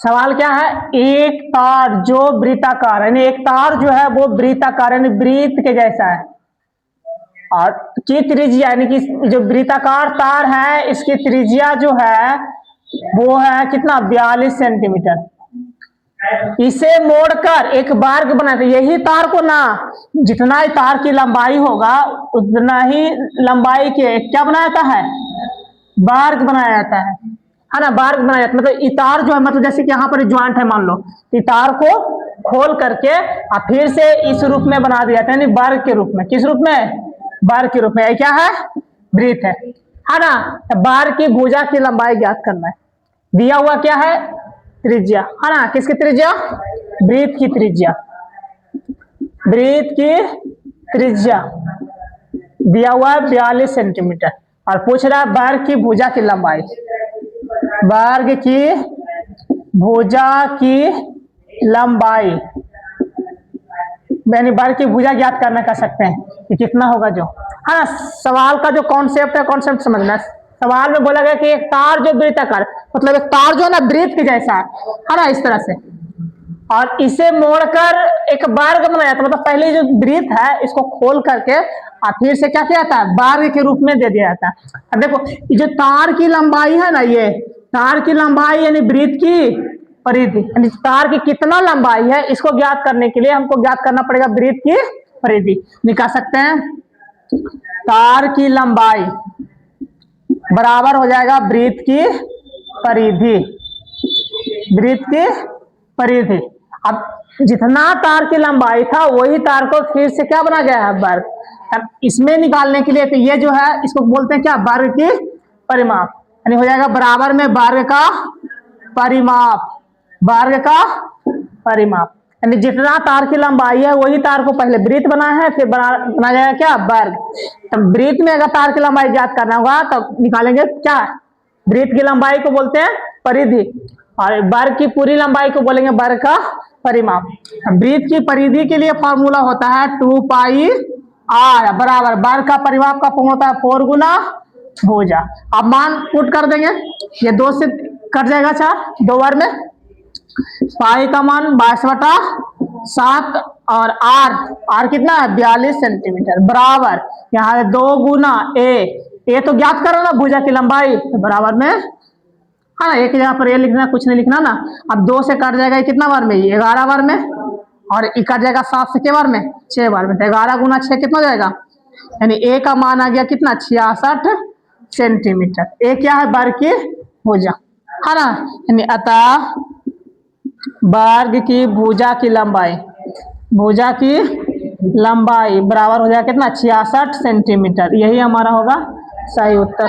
सवाल क्या है, एक तार जो वृत्ताकार यानी एक तार जो है वो वृत्ताकार यानी वृत्त के जैसा है और की त्रिज्या यानी कि जो वृत्ताकार तार है इसकी त्रिज्या जो है वो है कितना 42 सेंटीमीटर। इसे मोड़कर एक वर्ग बनाते, यही तार को ना जितना ही तार की लंबाई होगा उतना ही लंबाई के क्या बनाया जाता है, वर्ग बनाया जाता है ना, वर्ग बनाया जाता है। मतलब इतार जो है मतलब जैसे कि यहाँ पर ज्वाइंट है मान लो, इतार को खोल करके और फिर से इस रूप में बना दिया जाता है यानी वर्ग के रूप में। किस रूप में, वर्ग के रूप में। क्या है, वृत्त है ना। वर्ग की भुजा की लंबाई ज्ञात करना है। दिया हुआ क्या है, त्रिज्या है ना, किसकी त्रिज्या, वृत्त की त्रिज्या, वृत्त की त्रिज्या दिया हुआ है 42 सेंटीमीटर और पूछ रहा है वर्ग की भुजा की लंबाई, वर्ग की भुजा की लंबाई यानी वर्ग की भुजा ज्ञात करना कर सकते हैं कि कितना होगा जो है ना। सवाल का जो कॉन्सेप्ट है, कॉन्सेप्ट समझना। सवाल में बोला गया कि एक तार जो वृत्ताकार मतलब एक तार जो है ना वृत्त के जैसा है ना, इस तरह से, और इसे मोड़कर एक वर्ग बनाया जाता है। मतलब पहले जो वृत्त है इसको खोल करके और फिर से क्या किया जाता है, वर्ग के रूप में दे दिया जाता है। अब देखो ये जो तार की लंबाई है ना, ये तार की लंबाई यानी वृत्त की परिधि यानी तार की कितना लंबाई है इसको ज्ञात करने के लिए हमको ज्ञात करना पड़ेगा वृत्त की परिधि। निकाल सकते हैं, तार की लंबाई बराबर हो जाएगा वृत्त की परिधि, वृत्त की परिधि। अब जितना तार की लंबाई था वही तार को फिर से क्या बना गया है, वर्ग। अब इसमें निकालने के लिए तो ये जो है इसको बोलते हैं क्या, वर्ग की परिमाप, यानी हो जाएगा बराबर में वर्ग का परिमाप, वर्ग का परिमाप। यानी जितना तार की लंबाई है वही तार को पहले वृत्त बनाया है फिर बना जाएगा क्या, वर्ग। तो वृत्त में अगर तार की लंबाई ज्ञात करना होगा तो निकालेंगे क्या, वृत्त की लंबाई को बोलते हैं परिधि और वर्ग की पूरी लंबाई को बोलेंगे वर्ग का परिमाप। वृत्त की परिधि के लिए फॉर्मूला होता है 2 पाई आर बराबर वर्ग का परिमाप का फॉर्मूला होता है 4 गुना भुजा। अब मान पुट कर देंगे, ये 2 से कट जाएगा 4, 2 बार में पाई का मान 22/7 और आर कितना है 42 सेंटीमीटर बराबर यहाँ 2 गुना ए तो ज्ञात करो ना भुजा की लंबाई, तो बराबर में है ना, एक जगह पर ए लिखना, कुछ नहीं लिखना ना। अब 2 से कट जाएगा कितना बार में, 11 बार में, और कट जाएगा 7 से के बार में, 6 बार में। तो 11 गुना 6 कितना हो जाएगा, यानी ए का मान आ गया कितना 66 सेंटीमीटर। ए क्या है, वर्ग की भुजा है ना, यानी अतः वर्ग की भुजा की लंबाई, भुजा की लंबाई बराबर हो जाएगा कितना 66 सेंटीमीटर। यही हमारा होगा सही उत्तर।